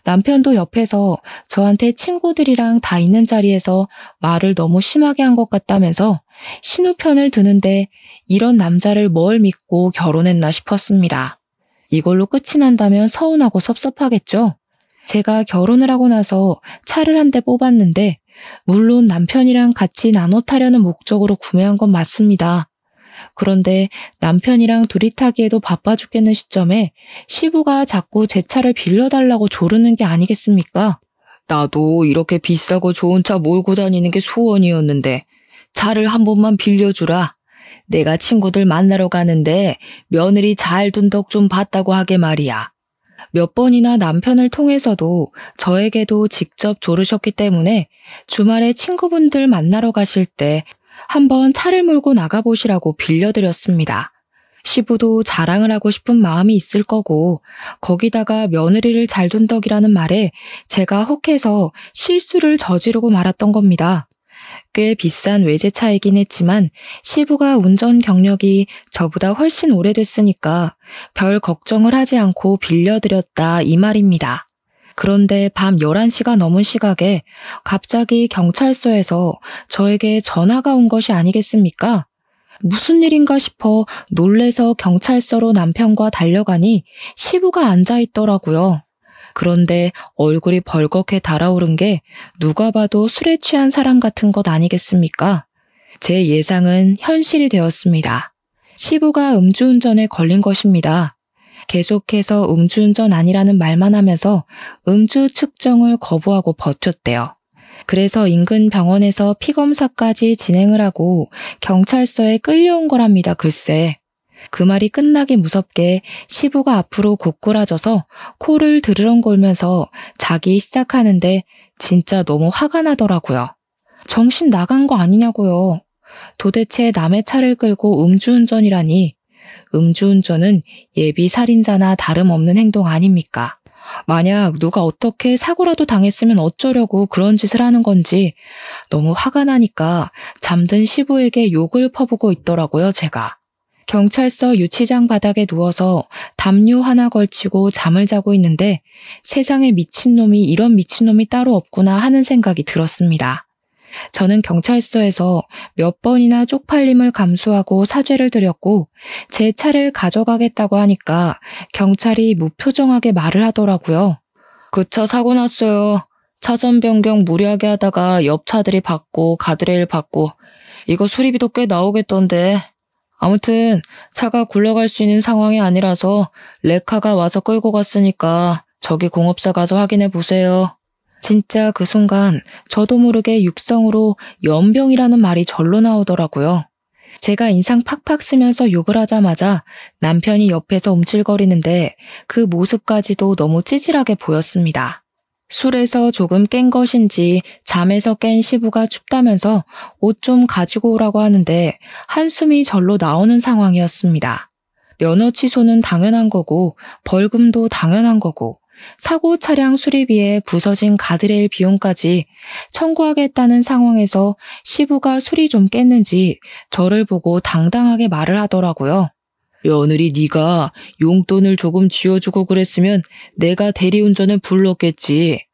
남편도 옆에서 저한테 친구들이랑 다 있는 자리에서 말을 너무 심하게 한 것 같다면서 신우 편을 드는데 이런 남자를 뭘 믿고 결혼했나 싶었습니다. 이걸로 끝이 난다면 서운하고 섭섭하겠죠. 제가 결혼을 하고 나서 차를 한 대 뽑았는데 물론 남편이랑 같이 나눠 타려는 목적으로 구매한 건 맞습니다. 그런데 남편이랑 둘이 타기에도 바빠 죽겠는 시점에 시부가 자꾸 제 차를 빌려달라고 조르는 게 아니겠습니까? 나도 이렇게 비싸고 좋은 차 몰고 다니는 게 소원이었는데 차를 한 번만 빌려주라. 내가 친구들 만나러 가는데 며느리 잘 둔 덕 좀 봤다고 하게 말이야. 몇 번이나 남편을 통해서도 저에게도 직접 조르셨기 때문에 주말에 친구분들 만나러 가실 때 한번 차를 몰고 나가보시라고 빌려드렸습니다. 시부도 자랑을 하고 싶은 마음이 있을 거고 거기다가 며느리를 잘 둔 덕이라는 말에 제가 혹해서 실수를 저지르고 말았던 겁니다. 꽤 비싼 외제차이긴 했지만 시부가 운전 경력이 저보다 훨씬 오래됐으니까 별 걱정을 하지 않고 빌려드렸다 이 말입니다. 그런데 밤 11시가 넘은 시각에 갑자기 경찰서에서 저에게 전화가 온 것이 아니겠습니까? 무슨 일인가 싶어 놀래서 경찰서로 남편과 달려가니 시부가 앉아있더라고요. 그런데 얼굴이 벌겋게 달아오른 게 누가 봐도 술에 취한 사람 같은 것 아니겠습니까? 제 예상은 현실이 되었습니다. 시부가 음주운전에 걸린 것입니다. 계속해서 음주운전 아니라는 말만 하면서 음주 측정을 거부하고 버텼대요. 그래서 인근 병원에서 피검사까지 진행을 하고 경찰서에 끌려온 거랍니다. 글쎄. 그 말이 끝나기 무섭게 시부가 앞으로 고꾸라져서 코를 드르렁골면서 자기 시작하는데 진짜 너무 화가 나더라고요. 정신 나간 거 아니냐고요. 도대체 남의 차를 끌고 음주운전이라니. 음주운전은 예비 살인자나 다름없는 행동 아닙니까? 만약 누가 어떻게 사고라도 당했으면 어쩌려고 그런 짓을 하는 건지 너무 화가 나니까 잠든 시부에게 욕을 퍼부고 있더라고요, 제가. 경찰서 유치장 바닥에 누워서 담요 하나 걸치고 잠을 자고 있는데 세상에 미친놈이 이런 미친놈이 따로 없구나 하는 생각이 들었습니다. 저는 경찰서에서 몇 번이나 쪽팔림을 감수하고 사죄를 드렸고 제 차를 가져가겠다고 하니까 경찰이 무표정하게 말을 하더라고요. 그 차 사고 났어요. 차선 변경 무리하게 하다가 옆 차들이 받고 가드레일 받고 이거 수리비도 꽤 나오겠던데. 아무튼 차가 굴러갈 수 있는 상황이 아니라서 레카가 와서 끌고 갔으니까 저기 공업사 가서 확인해 보세요. 진짜 그 순간 저도 모르게 육성으로 연병이라는 말이 절로 나오더라고요. 제가 인상 팍팍 쓰면서 욕을 하자마자 남편이 옆에서 움찔거리는데 그 모습까지도 너무 찌질하게 보였습니다. 술에서 조금 깬 것인지 잠에서 깬 시부가 춥다면서 옷 좀 가지고 오라고 하는데 한숨이 절로 나오는 상황이었습니다. 면허 취소는 당연한 거고 벌금도 당연한 거고 사고 차량 수리비에 부서진 가드레일 비용까지 청구하겠다는 상황에서 시부가 술이 좀 깼는지 저를 보고 당당하게 말을 하더라고요. 며느리 네가 용돈을 조금 쥐어주고 그랬으면 내가 대리운전을 불렀겠지.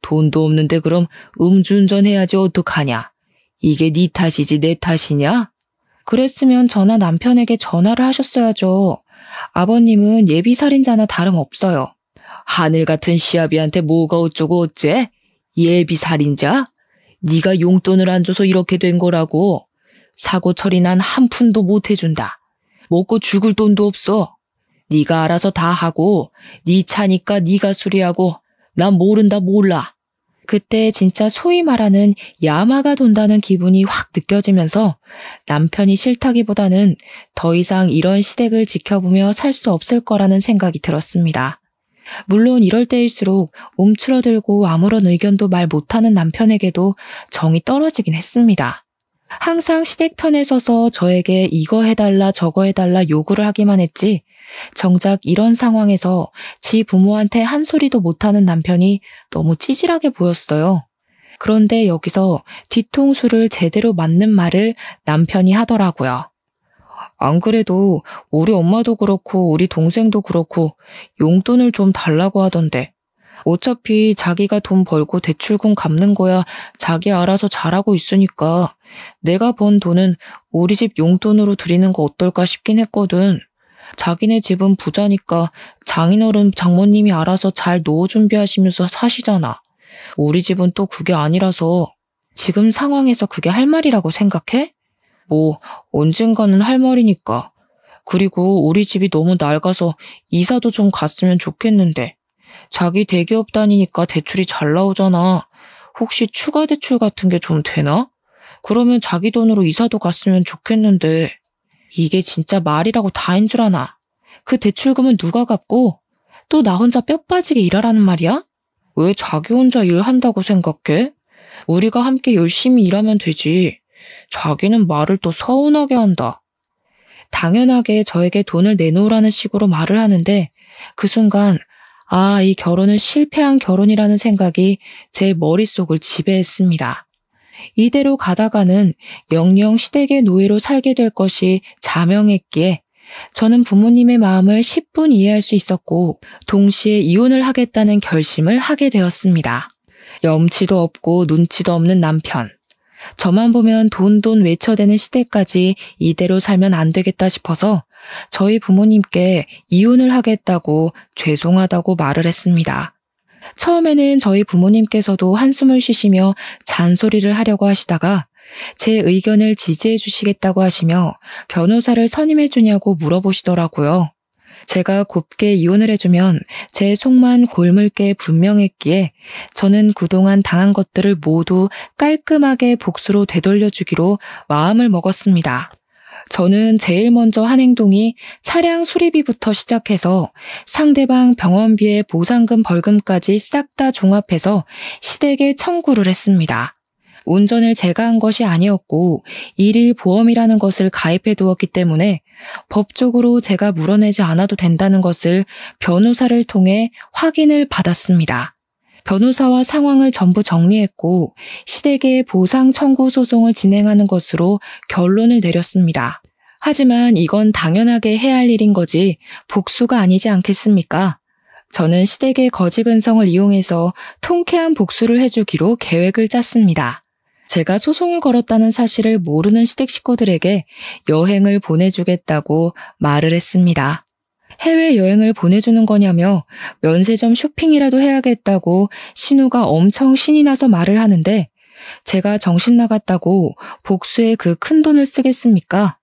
돈도 없는데 그럼 음주운전 해야지 어떡하냐. 이게 네 탓이지 내 탓이냐? 그랬으면 저나 남편에게 전화를 하셨어야죠. 아버님은 예비살인자나 다름없어요. 하늘 같은 시아비한테 뭐가 어쩌고 어째? 예비살인자? 네가 용돈을 안 줘서 이렇게 된 거라고. 사고 처리 난 한 푼도 못 해준다. 먹고 죽을 돈도 없어. 네가 알아서 다 하고 네 차니까 네가 수리하고 난 모른다 몰라. 그때 진짜 소위 말하는 야마가 돈다는 기분이 확 느껴지면서 남편이 싫다기보다는 더 이상 이런 시댁을 지켜보며 살 수 없을 거라는 생각이 들었습니다. 물론 이럴 때일수록 움츠러들고 아무런 의견도 말 못하는 남편에게도 정이 떨어지긴 했습니다. 항상 시댁 편에 서서 저에게 이거 해달라 저거 해달라 요구를 하기만 했지 정작 이런 상황에서 지 부모한테 한 소리도 못하는 남편이 너무 찌질하게 보였어요. 그런데 여기서 뒤통수를 제대로 맞는 말을 남편이 하더라고요. 안 그래도 우리 엄마도 그렇고 우리 동생도 그렇고 용돈을 좀 달라고 하던데 어차피 자기가 돈 벌고 대출금 갚는 거야 자기 알아서 잘하고 있으니까 내가 번 돈은 우리 집 용돈으로 드리는 거 어떨까 싶긴 했거든. 자기네 집은 부자니까 장인어른 장모님이 알아서 잘 노후 준비하시면서 사시잖아. 우리 집은 또 그게 아니라서 지금 상황에서 그게 할 말이라고 생각해? 뭐 언젠가는 할 말이니까. 그리고 우리 집이 너무 낡아서 이사도 좀 갔으면 좋겠는데 자기 대기업 다니니까 대출이 잘 나오잖아. 혹시 추가 대출 같은 게 좀 되나? 그러면 자기 돈으로 이사도 갔으면 좋겠는데 이게 진짜 말이라고 다인 줄 아나. 그 대출금은 누가 갚고 또 나 혼자 뼈 빠지게 일하라는 말이야? 왜 자기 혼자 일한다고 생각해? 우리가 함께 열심히 일하면 되지. 자기는 말을 또 서운하게 한다. 당연하게 저에게 돈을 내놓으라는 식으로 말을 하는데 그 순간 이 결혼은 실패한 결혼이라는 생각이 제 머릿속을 지배했습니다. 이대로 가다가는 영영 시댁의 노예로 살게 될 것이 자명했기에 저는 부모님의 마음을 10분 이해할 수 있었고 동시에 이혼을 하겠다는 결심을 하게 되었습니다. 염치도 없고 눈치도 없는 남편. 저만 보면 돈 외쳐대는 시대까지 이대로 살면 안 되겠다 싶어서 저희 부모님께 이혼을 하겠다고 죄송하다고 말을 했습니다. 처음에는 저희 부모님께서도 한숨을 쉬시며 잔소리를 하려고 하시다가 제 의견을 지지해 주시겠다고 하시며 변호사를 선임해 주냐고 물어보시더라고요. 제가 곱게 이혼을 해주면 제 속만 골물 게 분명했기에 저는 그동안 당한 것들을 모두 깔끔하게 복수로 되돌려주기로 마음을 먹었습니다. 저는 제일 먼저 한 행동이 차량 수리비부터 시작해서 상대방 병원비에 보상금 벌금까지 싹 다 종합해서 시댁에 청구를 했습니다. 운전을 제가 한 것이 아니었고 일일 보험이라는 것을 가입해 두었기 때문에 법적으로 제가 물어내지 않아도 된다는 것을 변호사를 통해 확인을 받았습니다. 변호사와 상황을 전부 정리했고 시댁에 보상 청구 소송을 진행하는 것으로 결론을 내렸습니다. 하지만 이건 당연하게 해야 할 일인 거지 복수가 아니지 않겠습니까? 저는 시댁의 거지근성을 이용해서 통쾌한 복수를 해주기로 계획을 짰습니다. 제가 소송을 걸었다는 사실을 모르는 시댁 식구들에게 여행을 보내주겠다고 말을 했습니다. 해외여행을 보내주는 거냐며 면세점 쇼핑이라도 해야겠다고 신우가 엄청 신이 나서 말을 하는데 제가 정신 나갔다고 복수에 그 큰 돈을 쓰겠습니까?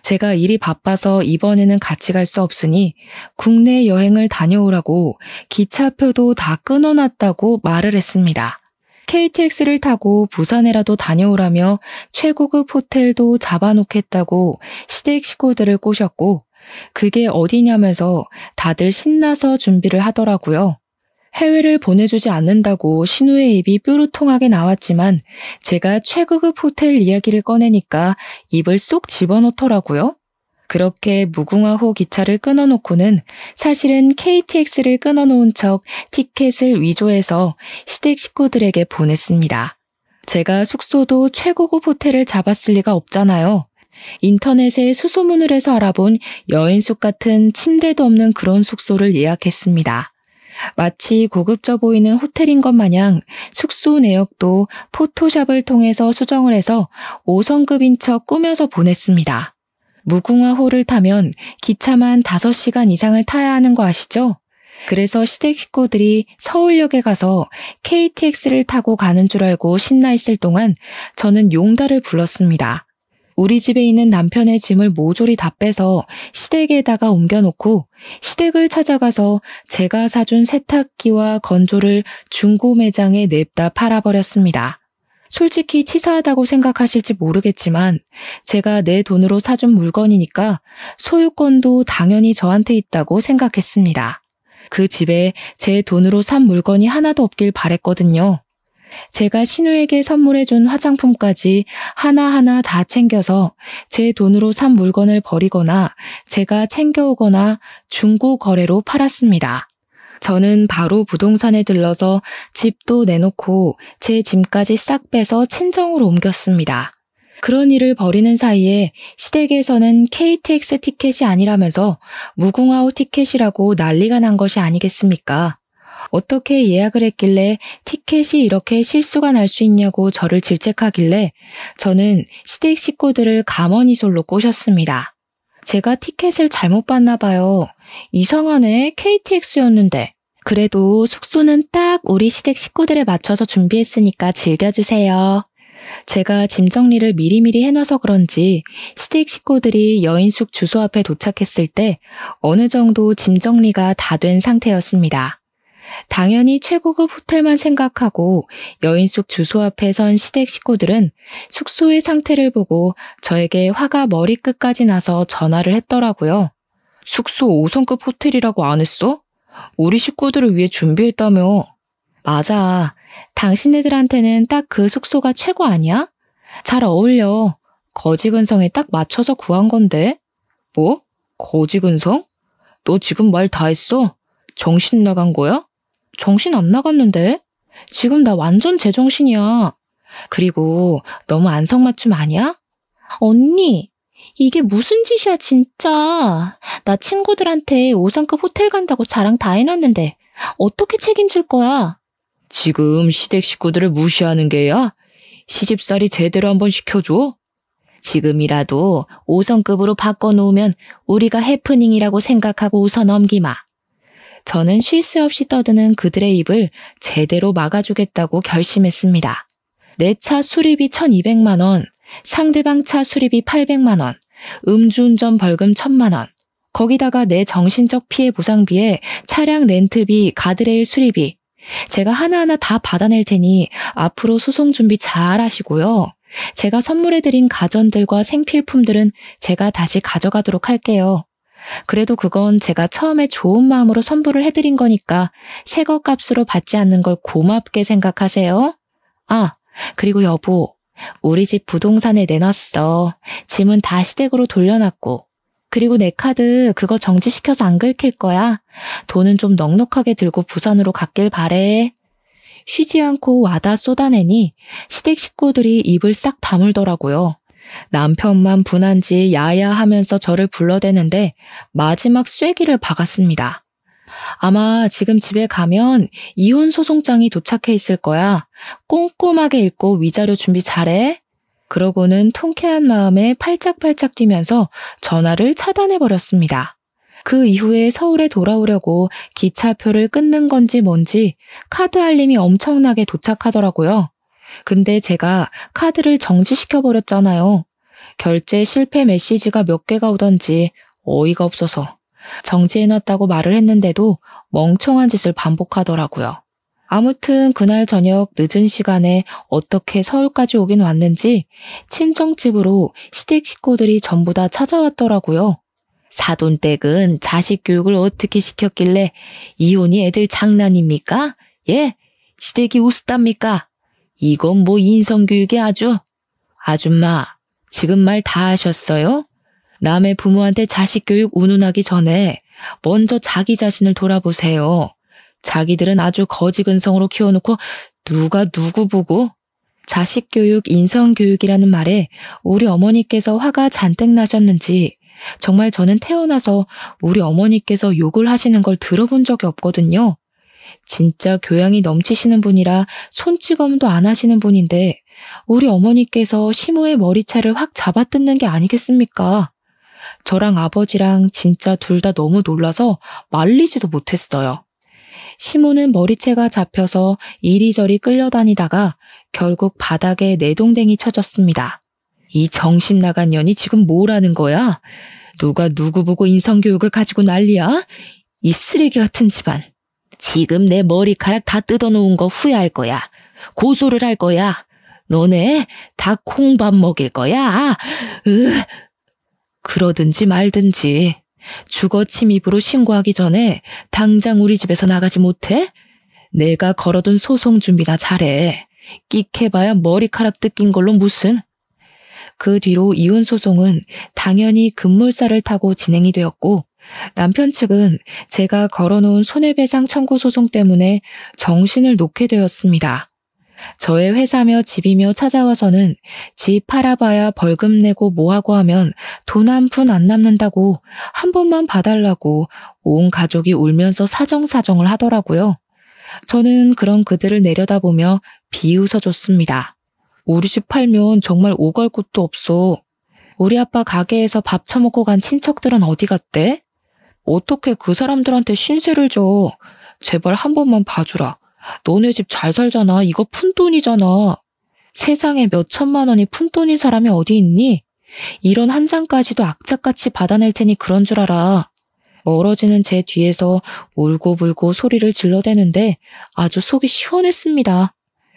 제가 일이 바빠서 이번에는 같이 갈 수 없으니 국내 여행을 다녀오라고 기차표도 다 끊어놨다고 말을 했습니다. KTX를 타고 부산에라도 다녀오라며 최고급 호텔도 잡아놓겠다고 시댁 식구들을 꼬셨고 그게 어디냐면서 다들 신나서 준비를 하더라고요. 해외를 보내주지 않는다고 신우의 입이 뾰루통하게 나왔지만 제가 최고급 호텔 이야기를 꺼내니까 입을 쏙 집어넣더라고요. 그렇게 무궁화호 기차를 끊어놓고는 사실은 KTX를 끊어놓은 척 티켓을 위조해서 시댁 식구들에게 보냈습니다. 제가 숙소도 최고급 호텔을 잡았을 리가 없잖아요. 인터넷에 수소문을 해서 알아본 여인숙 같은 침대도 없는 그런 숙소를 예약했습니다. 마치 고급져 보이는 호텔인 것 마냥 숙소 내역도 포토샵을 통해서 수정을 해서 5성급인 척 꾸며서 보냈습니다. 무궁화호를 타면 기차만 5시간 이상을 타야 하는 거 아시죠? 그래서 시댁 식구들이 서울역에 가서 KTX를 타고 가는 줄 알고 신나 있을 동안 저는 용달을 불렀습니다. 우리 집에 있는 남편의 짐을 모조리 다 빼서 시댁에다가 옮겨놓고 시댁을 찾아가서 제가 사준 세탁기와 건조를 중고 매장에 냅다 팔아버렸습니다. 솔직히 치사하다고 생각하실지 모르겠지만 제가 내 돈으로 사준 물건이니까 소유권도 당연히 저한테 있다고 생각했습니다. 그 집에 제 돈으로 산 물건이 하나도 없길 바랬거든요. 제가 신우에게 선물해준 화장품까지 하나하나 다 챙겨서 제 돈으로 산 물건을 버리거나 제가 챙겨오거나 중고 거래로 팔았습니다. 저는 바로 부동산에 들러서 집도 내놓고 제 짐까지 싹 빼서 친정으로 옮겼습니다. 그런 일을 벌이는 사이에 시댁에서는 KTX 티켓이 아니라면서 무궁화호 티켓이라고 난리가 난 것이 아니겠습니까? 어떻게 예약을 했길래 티켓이 이렇게 실수가 날 수 있냐고 저를 질책하길래 저는 시댁 식구들을 가머니솔로 꼬셨습니다. 제가 티켓을 잘못 봤나 봐요. 이상하네, KTX였는데. 그래도 숙소는 딱 우리 시댁 식구들에 맞춰서 준비했으니까 즐겨주세요. 제가 짐 정리를 미리미리 해놔서 그런지 시댁 식구들이 여인숙 주소 앞에 도착했을 때 어느 정도 짐 정리가 다 된 상태였습니다. 당연히 최고급 호텔만 생각하고 여인숙 주소 앞에 선 시댁 식구들은 숙소의 상태를 보고 저에게 화가 머리끝까지 나서 전화를 했더라고요. 숙소 5성급 호텔이라고 안 했어? 우리 식구들을 위해 준비했다며. 맞아. 당신네들한테는 딱 그 숙소가 최고 아니야? 잘 어울려. 거지근성에 딱 맞춰서 구한 건데. 뭐? 거지근성? 너 지금 말 다 했어? 정신 나간 거야? 정신 안 나갔는데? 지금 나 완전 제정신이야. 그리고 너무 안성맞춤 아니야? 언니, 이게 무슨 짓이야, 진짜. 나 친구들한테 5성급 호텔 간다고 자랑 다 해놨는데 어떻게 책임질 거야? 지금 시댁 식구들을 무시하는 게야? 시집살이 제대로 한번 시켜줘. 지금이라도 5성급으로 바꿔놓으면 우리가 해프닝이라고 생각하고 웃어 넘기마. 저는 쉴 새 없이 떠드는 그들의 입을 제대로 막아주겠다고 결심했습니다. 내 차 수리비 1,200만 원, 상대방 차 수리비 800만 원, 음주운전 벌금 1,000만 원, 거기다가 내 정신적 피해 보상비에 차량 렌트비, 가드레일 수리비, 제가 하나하나 다 받아낼 테니 앞으로 소송 준비 잘 하시고요. 제가 선물해드린 가전들과 생필품들은 제가 다시 가져가도록 할게요. 그래도 그건 제가 처음에 좋은 마음으로 선물을 해드린 거니까 새거 값으로 받지 않는 걸 고맙게 생각하세요. 아, 그리고 여보, 우리 집 부동산에 내놨어. 짐은 다 시댁으로 돌려놨고. 그리고 내 카드 그거 정지시켜서 안 긁힐 거야. 돈은 좀 넉넉하게 들고 부산으로 갔길 바래. 쉬지 않고 와다 쏟아내니 시댁 식구들이 입을 싹 다물더라고요. 남편만 분한지 야야하면서 저를 불러대는데 마지막 쐐기를 박았습니다. 아마 지금 집에 가면 이혼 소송장이 도착해 있을 거야. 꼼꼼하게 읽고 위자료 준비 잘해. 그러고는 통쾌한 마음에 팔짝팔짝 뛰면서 전화를 차단해버렸습니다. 그 이후에 서울에 돌아오려고 기차표를 끊는 건지 뭔지 카드 알림이 엄청나게 도착하더라고요. 근데 제가 카드를 정지시켜버렸잖아요. 결제 실패 메시지가 몇 개가 오던지 어이가 없어서 정지해놨다고 말을 했는데도 멍청한 짓을 반복하더라고요. 아무튼 그날 저녁 늦은 시간에 어떻게 서울까지 오긴 왔는지 친정집으로 시댁 식구들이 전부 다 찾아왔더라고요. 사돈댁은 자식 교육을 어떻게 시켰길래 이혼이 애들 장난입니까? 예? 시댁이 우스답니까? 이건 뭐 인성교육이 아주. 아줌마, 지금 말 다 하셨어요? 남의 부모한테 자식 교육 운운하기 전에 먼저 자기 자신을 돌아보세요. 자기들은 아주 거지근성으로 키워놓고 누가 누구 보고? 자식 교육, 인성 교육이라는 말에 우리 어머니께서 화가 잔뜩 나셨는지 정말 저는 태어나서 우리 어머니께서 욕을 하시는 걸 들어본 적이 없거든요. 진짜 교양이 넘치시는 분이라 손찌검도 안 하시는 분인데 우리 어머니께서 시모의 머리채를 확 잡아뜯는 게 아니겠습니까? 저랑 아버지랑 진짜 둘 다 너무 놀라서 말리지도 못했어요. 시모는 머리채가 잡혀서 이리저리 끌려다니다가 결국 바닥에 내동댕이 쳐졌습니다. 이 정신 나간 년이 지금 뭐라는 거야? 누가 누구 보고 인성교육을 가지고 난리야? 이 쓰레기 같은 집안. 지금 내 머리카락 다 뜯어놓은 거 후회할 거야. 고소를 할 거야. 너네 다 콩밥 먹일 거야. 그러든지 말든지. 주거 침입으로 신고하기 전에 당장 우리 집에서 나가지 못해? 내가 걸어둔 소송 준비나 잘해. 끽해봐야 머리카락 뜯긴 걸로 무슨. 그 뒤로 이혼 소송은 당연히 급물살을 타고 진행이 되었고 남편 측은 제가 걸어놓은 손해배상 청구 소송 때문에 정신을 놓게 되었습니다. 저의 회사며 집이며 찾아와서는 집 팔아봐야 벌금 내고 뭐하고 하면 돈 한 푼 안 남는다고 한 번만 봐달라고 온 가족이 울면서 사정사정을 하더라고요. 저는 그런 그들을 내려다보며 비웃어줬습니다. 우리 집 팔면 정말 오갈 곳도 없어. 우리 아빠 가게에서 밥 처먹고 간 친척들은 어디 갔대? 어떻게 그 사람들한테 신세를 져. 제발 한 번만 봐주라. 너네 집 잘 살잖아. 이거 푼돈이잖아. 세상에 몇 천만 원이 푼돈인 사람이 어디 있니? 이런 한 장까지도 악착같이 받아낼 테니 그런 줄 알아. 멀어지는 제 뒤에서 울고불고 소리를 질러대는데 아주 속이 시원했습니다.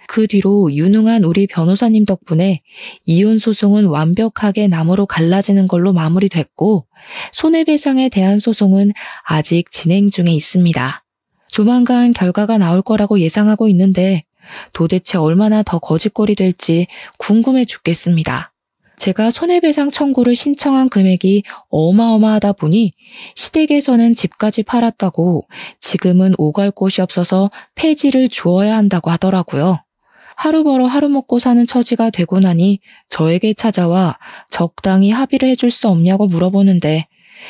그 뒤로 유능한 우리 변호사님 덕분에 이혼 소송은 완벽하게 나무로 갈라지는 걸로 마무리됐고 손해배상에 대한 소송은 아직 진행 중에 있습니다. 조만간 결과가 나올 거라고 예상하고 있는데 도대체 얼마나 더 거짓골이 될지 궁금해 죽겠습니다. 제가 손해배상 청구를 신청한 금액이 어마어마하다 보니 시댁에서는 집까지 팔았다고 지금은 오갈 곳이 없어서 폐지를 주어야 한다고 하더라고요. 하루 벌어 하루 먹고 사는 처지가 되고 나니 저에게 찾아와 적당히 합의를 해줄 수 없냐고 물어보는데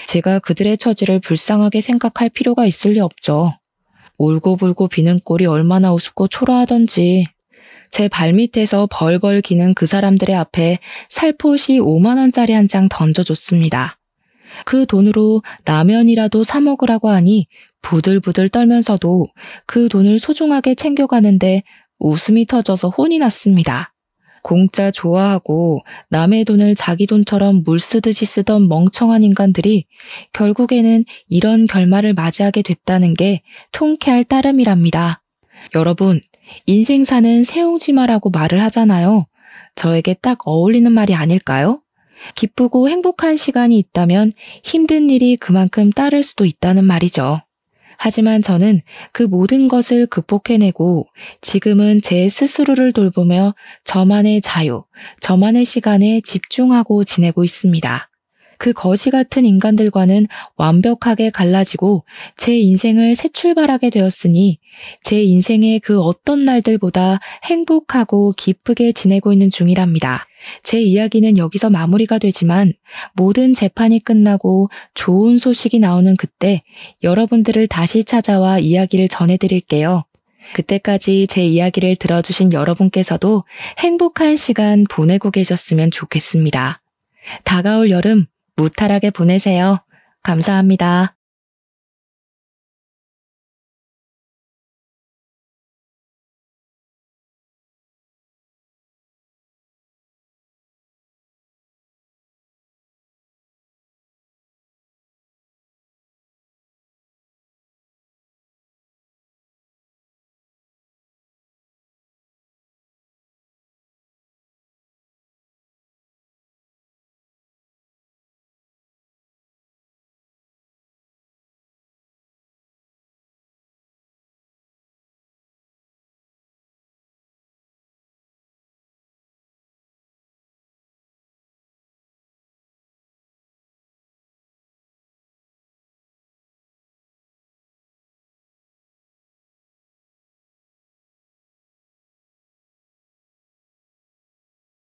제가 그들의 처지를 불쌍하게 생각할 필요가 있을 리 없죠. 울고불고 비는 꼴이 얼마나 우습고 초라하던지 제 발밑에서 벌벌 기는 그 사람들의 앞에 살포시 5만 원짜리 한 장 던져줬습니다. 그 돈으로 라면이라도 사 먹으라고 하니 부들부들 떨면서도 그 돈을 소중하게 챙겨가는데 웃음이 터져서 혼이 났습니다. 공짜 좋아하고 남의 돈을 자기 돈처럼 물 쓰듯이 쓰던 멍청한 인간들이 결국에는 이런 결말을 맞이하게 됐다는 게 통쾌할 따름이랍니다. 여러분, 인생 사는 새옹지마라고 말을 하잖아요. 저에게 딱 어울리는 말이 아닐까요? 기쁘고 행복한 시간이 있다면 힘든 일이 그만큼 따를 수도 있다는 말이죠. 하지만 저는 그 모든 것을 극복해내고 지금은 제 스스로를 돌보며 저만의 자유, 저만의 시간에 집중하고 지내고 있습니다. 그 거지 같은 인간들과는 완벽하게 갈라지고 제 인생을 새 출발하게 되었으니 제 인생의 그 어떤 날들보다 행복하고 기쁘게 지내고 있는 중이랍니다. 제 이야기는 여기서 마무리가 되지만 모든 재판이 끝나고 좋은 소식이 나오는 그때 여러분들을 다시 찾아와 이야기를 전해드릴게요. 그때까지 제 이야기를 들어주신 여러분께서도 행복한 시간 보내고 계셨으면 좋겠습니다. 다가올 여름 무탈하게 보내세요. 감사합니다.